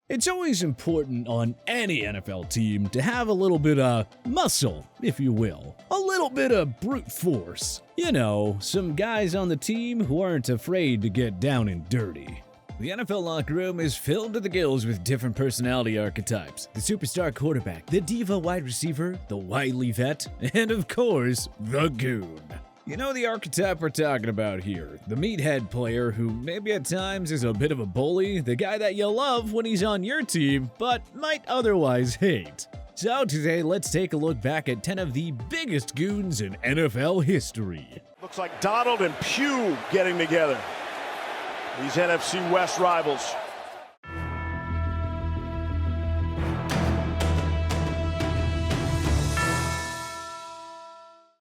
It's always important on any NFL team to have a little bit of muscle, if you will. A little bit of brute force. You know, some guys on the team who aren't afraid to get down and dirty. The NFL locker room is filled to the gills with different personality archetypes. The superstar quarterback, the diva wide receiver, the wily vet, and of course, the goon. You know the archetype we're talking about here, the meathead player who maybe at times is a bit of a bully, the guy that you love when he's on your team, but might otherwise hate. So today, let's take a look back at 10 of the biggest goons in NFL history. Looks like Donald and Pugh getting together. These NFC West rivals.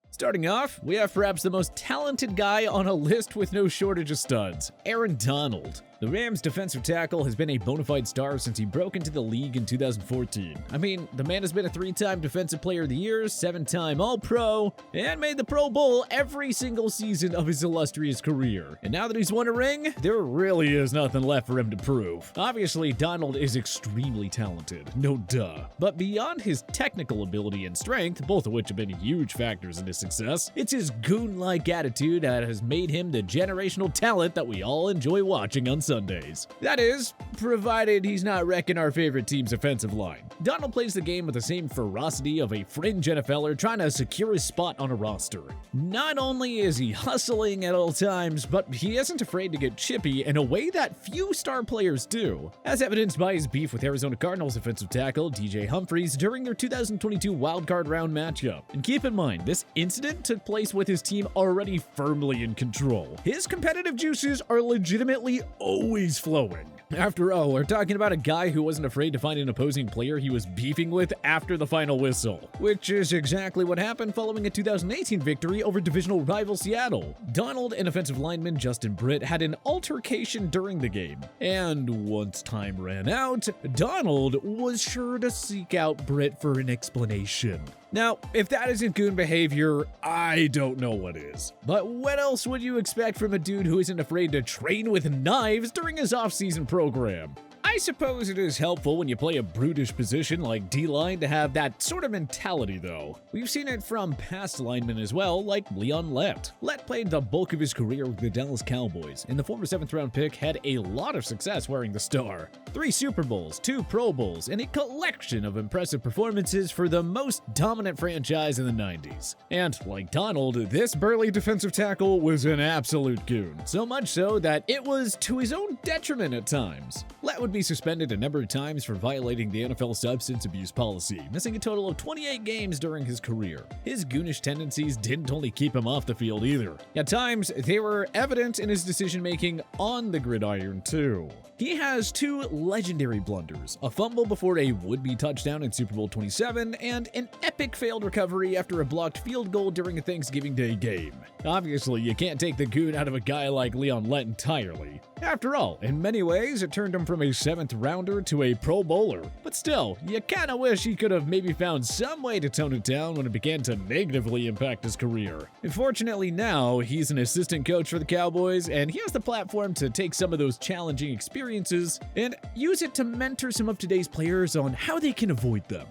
Starting off, we have perhaps the most talented guy on a list with no shortage of studs, Aaron Donald. The Rams' defensive tackle has been a bona fide star since he broke into the league in 2014. I mean, the man has been a 3-time Defensive Player of the Year, 7-time All-Pro, and made the Pro Bowl every single season of his illustrious career. And now that he's won a ring, there really is nothing left for him to prove. Obviously, Donald is extremely talented, no duh. But beyond his technical ability and strength, both of which have been huge factors in his success, it's his goon-like attitude that has made him the generational talent that we all enjoy watching on Sundays. That is, provided he's not wrecking our favorite team's offensive line. Donald plays the game with the same ferocity of a fringe NFLer trying to secure his spot on a roster. Not only is he hustling at all times, but he isn't afraid to get chippy in a way that few star players do, as evidenced by his beef with Arizona Cardinals offensive tackle DJ Humphries during their 2022 wildcard round matchup. And keep in mind, this incident took place with his team already firmly in control. His competitive juices are legitimately always flowing. After all, we're talking about a guy who wasn't afraid to find an opposing player he was beefing with after the final whistle, which is exactly what happened following a 2018 victory over divisional rival Seattle. Donald and offensive lineman Justin Britt had an altercation during the game, and once time ran out, Donald was sure to seek out Britt for an explanation. Now, if that isn't goon behavior, I don't know what is. But what else would you expect from a dude who isn't afraid to train with knives during his off-season program? I suppose it is helpful when you play a brutish position like D-line to have that sort of mentality though. We've seen it from past linemen as well, like Leon Lett. Lett played the bulk of his career with the Dallas Cowboys, and the former 7th round pick had a lot of success wearing the star. 3 Super Bowls, 2 Pro Bowls, and a collection of impressive performances for the most dominant franchise in the 90s. And like Donald, this burly defensive tackle was an absolute goon. So much so that it was to his own detriment at times. Lett would be suspended a number of times for violating the NFL substance abuse policy, missing a total of 28 games during his career. His goonish tendencies didn't only keep him off the field either. At times, they were evident in his decision-making on the gridiron too. He has 2 legendary blunders, a fumble before a would-be touchdown in Super Bowl 27, and an epic failed recovery after a blocked field goal during a Thanksgiving Day game. Obviously, you can't take the goon out of a guy like Leon Lett entirely. After all, in many ways, it turned him from a 7th rounder to a Pro Bowler. But still, you kinda wish he could have maybe found some way to tone it down when it began to negatively impact his career. Unfortunately now, he's an assistant coach for the Cowboys, and he has the platform to take some of those challenging experiences and use it to mentor some of today's players on how they can avoid them.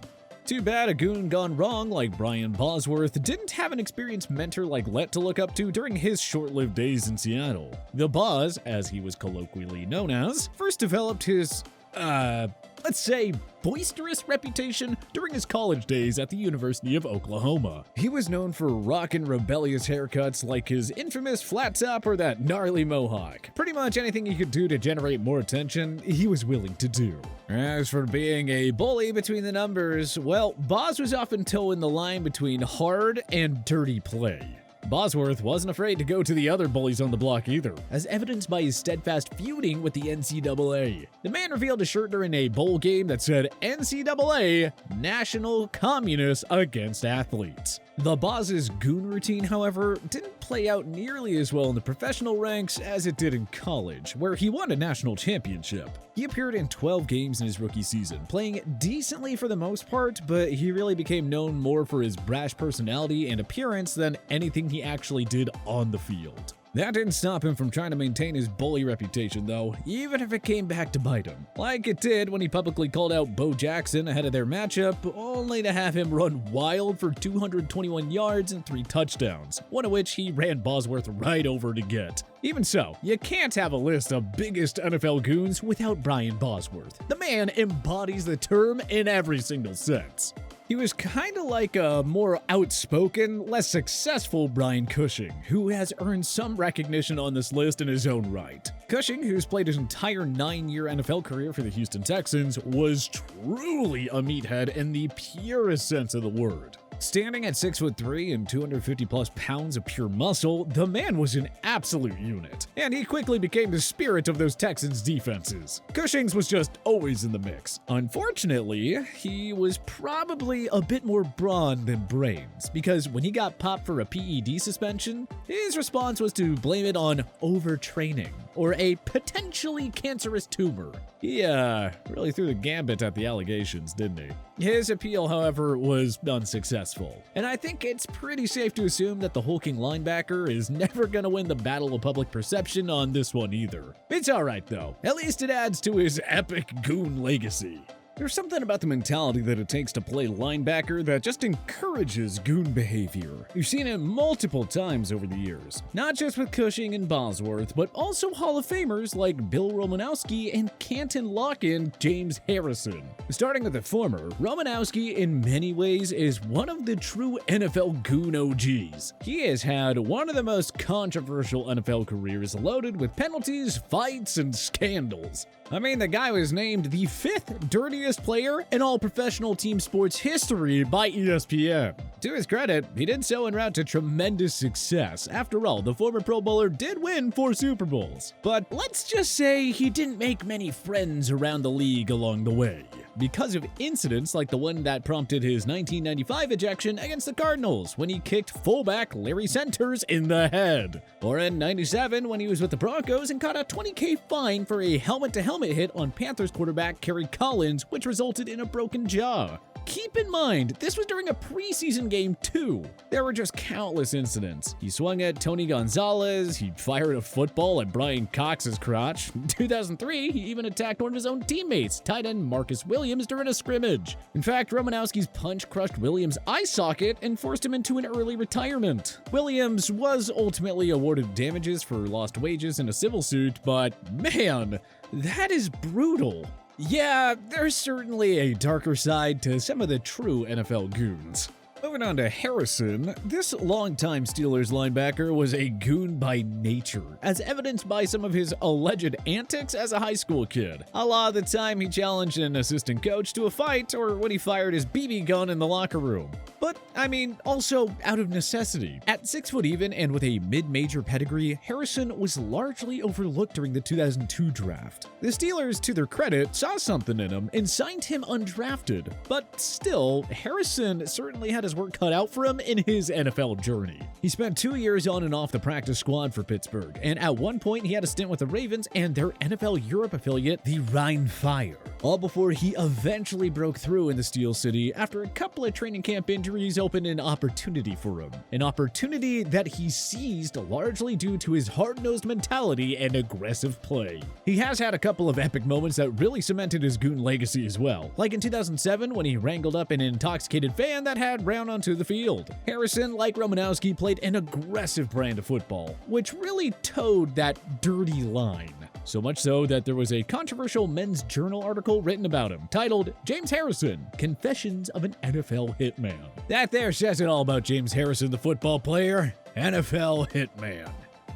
Too bad a goon gone wrong like Brian Bosworth didn't have an experienced mentor like Lett to look up to during his short-lived days in Seattle. The Boz, as he was colloquially known as, first developed his, let's say, boisterous reputation during his college days at the University of Oklahoma. He was known for rocking rebellious haircuts like his infamous flat top or that gnarly mohawk. Pretty much anything he could do to generate more attention, he was willing to do. As for being a bully between the numbers, well, Boz was often toeing the line between hard and dirty play. Bosworth wasn't afraid to go to the other bullies on the block either, as evidenced by his steadfast feuding with the NCAA. The man revealed a shirt during a bowl game that said NCAA, National Communists Against Athletes. The Boz's goon routine, however, didn't play out nearly as well in the professional ranks as it did in college, where he won a national championship. He appeared in 12 games in his rookie season, playing decently for the most part, but he really became known more for his brash personality and appearance than anything he actually did on the field. That didn't stop him from trying to maintain his bully reputation, though, even if it came back to bite him. Like it did when he publicly called out Bo Jackson ahead of their matchup, only to have him run wild for 221 yards and 3 touchdowns, one of which he ran Bosworth right over to get. Even so, you can't have a list of biggest NFL goons without Brian Bosworth. The man embodies the term in every single sense. He was kinda like a more outspoken, less successful Brian Cushing, who has earned some recognition on this list in his own right. Cushing, who's played his entire 9-year NFL career for the Houston Texans, was truly a meathead in the purest sense of the word. Standing at 6'3" and 250 plus pounds of pure muscle, the man was an absolute unit, and he quickly became the spirit of those Texans defenses. Cushing's was just always in the mix. Unfortunately, he was probably a bit more brawn than brains, because when he got popped for a PED suspension, his response was to blame it on overtraining, or a potentially cancerous tumor. He really threw the gambit at the allegations, didn't he? His appeal, however, was unsuccessful, and I think it's pretty safe to assume that the hulking linebacker is never gonna win the battle of public perception on this one either. It's alright though, at least it adds to his epic goon legacy. There's something about the mentality that it takes to play linebacker that just encourages goon behavior. We've seen it multiple times over the years, not just with Cushing and Bosworth, but also Hall of Famers like Bill Romanowski and Canton lock-in James Harrison. Starting with the former, Romanowski in many ways is one of the true NFL goon OGs. He has had one of the most controversial NFL careers loaded with penalties, fights, and scandals. I mean, the guy was named the 5th dirtiest player in all professional team sports history by ESPN. To his credit, he did so en route to tremendous success. After all, the former Pro Bowler did win 4 Super Bowls. But let's just say he didn't make many friends around the league along the way, because of incidents like the one that prompted his 1995 ejection against the Cardinals when he kicked fullback Larry Centers in the head, or in '97 when he was with the Broncos and caught a $20,000 fine for a helmet-to-helmet hit on Panthers quarterback Kerry Collins, which resulted in a broken jaw. Keep in mind, this was during a preseason game too. There were just countless incidents. He swung at Tony Gonzalez, he fired a football at Brian Cox's crotch. In 2003, he even attacked one of his own teammates, tight end Marcus Williams, during a scrimmage. In fact, Romanowski's punch crushed Williams' eye socket and forced him into an early retirement. Williams was ultimately awarded damages for lost wages in a civil suit, but man, that is brutal. Yeah, there's certainly a darker side to some of the true NFL goons. Moving on to Harrison, this longtime Steelers linebacker was a goon by nature, as evidenced by some of his alleged antics as a high school kid, a la the time he challenged an assistant coach to a fight or when he fired his BB gun in the locker room. But, I mean, also out of necessity. At 6 foot even and with a mid-major pedigree, Harrison was largely overlooked during the 2002 draft. The Steelers, to their credit, saw something in him and signed him undrafted. But still, Harrison certainly had his work cut out for him in his NFL journey. He spent 2 years on and off the practice squad for Pittsburgh, and at one point he had a stint with the Ravens and their NFL Europe affiliate, the Rhine Fire, all before he eventually broke through in the Steel City after a couple of training camp injuries opened an opportunity for him. An opportunity that he seized largely due to his hard-nosed mentality and aggressive play. He has had a couple of epic moments that really cemented his goon legacy as well, like in 2007 when he wrangled up an intoxicated fan that had ran onto the field. Harrison, like Romanowski, played an aggressive brand of football, which really towed that dirty line. So much so that there was a controversial Men's Journal article written about him, titled James Harrison, Confessions of an NFL Hitman. That there says it all about James Harrison, the football player, NFL Hitman.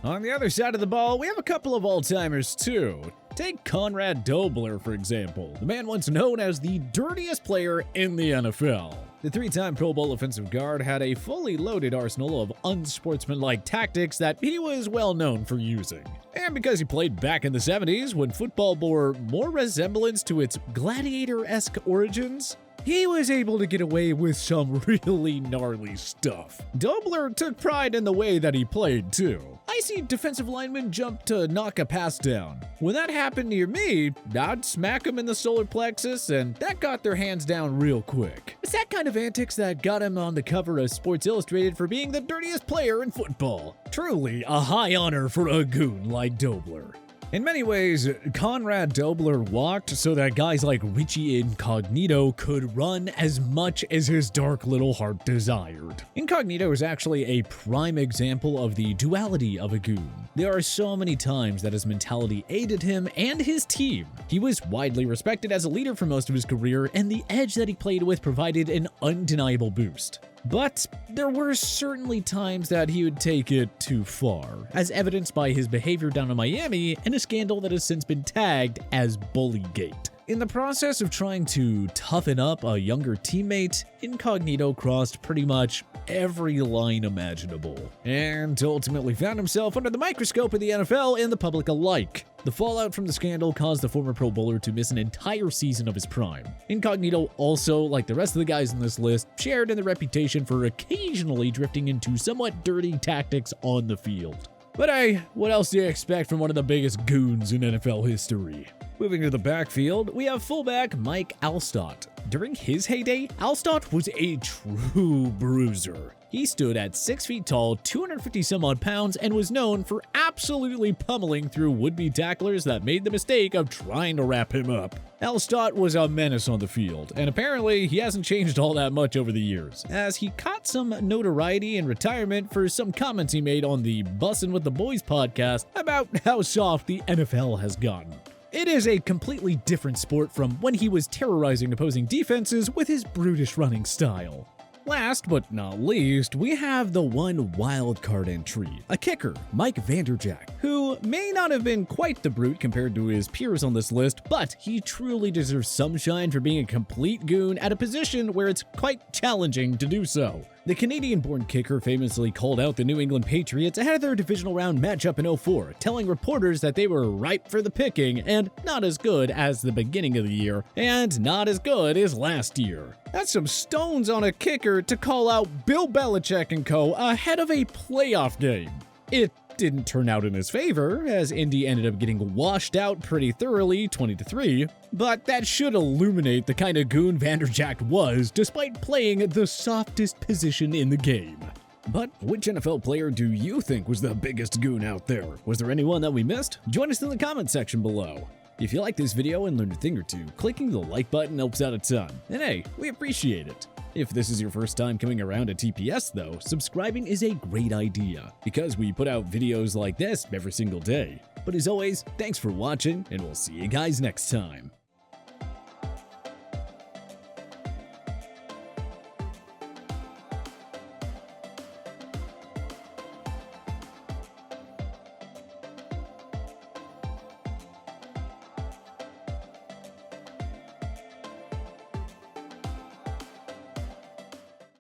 On the other side of the ball, we have a couple of all-timers too. Take Conrad Dobler, for example, the man once known as the dirtiest player in the NFL. The 3-time Pro Bowl offensive guard had a fully loaded arsenal of unsportsmanlike tactics that he was well known for using. And because he played back in the 70s, when football bore more resemblance to its gladiator-esque origins, he was able to get away with some really gnarly stuff. Dobler took pride in the way that he played too. I see defensive linemen jump to knock a pass down. When that happened near me, I'd smack them in the solar plexus, and that got their hands down real quick. It's that kind of antics that got him on the cover of Sports Illustrated for being the dirtiest player in football. Truly a high honor for a goon like Dobler. In many ways, Conrad Dobler walked so that guys like Richie Incognito could run as much as his dark little heart desired. Incognito is actually a prime example of the duality of a goon. There are so many times that his mentality aided him and his team. He was widely respected as a leader for most of his career, and the edge that he played with provided an undeniable boost. But there were certainly times that he would take it too far, as evidenced by his behavior down in Miami and a scandal that has since been tagged as Bullygate. In the process of trying to toughen up a younger teammate, Incognito crossed pretty much every line imaginable, and ultimately found himself under the microscope of the NFL and the public alike. The fallout from the scandal caused the former Pro Bowler to miss an entire season of his prime. Incognito also, like the rest of the guys in this list, shared in the reputation for occasionally drifting into somewhat dirty tactics on the field. But hey, what else do you expect from one of the biggest goons in NFL history? Moving to the backfield, we have fullback Mike Alstott. During his heyday, Alstott was a true bruiser. He stood at 6 feet tall, 250 some odd pounds, and was known for absolutely pummeling through would-be tacklers that made the mistake of trying to wrap him up. Alstott was a menace on the field, and apparently he hasn't changed all that much over the years, as he caught some notoriety in retirement for some comments he made on the Bussin' with the Boys podcast about how soft the NFL has gotten. It is a completely different sport from when he was terrorizing opposing defenses with his brutish running style. Last but not least, we have the one wild card entry, a kicker, Mike Vander, who may not have been quite the brute compared to his peers on this list, but he truly deserves some shine for being a complete goon at a position where it's quite challenging to do so. The Canadian-born kicker famously called out the New England Patriots ahead of their divisional round matchup in 04, telling reporters that they were ripe for the picking and not as good as the beginning of the year, and not as good as last year. That's some stones on a kicker to call out Bill Belichick and co. ahead of a playoff game. It didn't turn out in his favor, as Indy ended up getting washed out pretty thoroughly 20-3, but that should illuminate the kind of goon Vander was despite playing the softest position in the game. But which NFL player do you think was the biggest goon out there? Was there anyone that we missed? Join us in the comment section below. If you like this video and learned a thing or two, clicking the like button helps out a ton, and hey, we appreciate it. If this is your first time coming around to TPS though, subscribing is a great idea, because we put out videos like this every single day. But as always, thanks for watching, and we'll see you guys next time.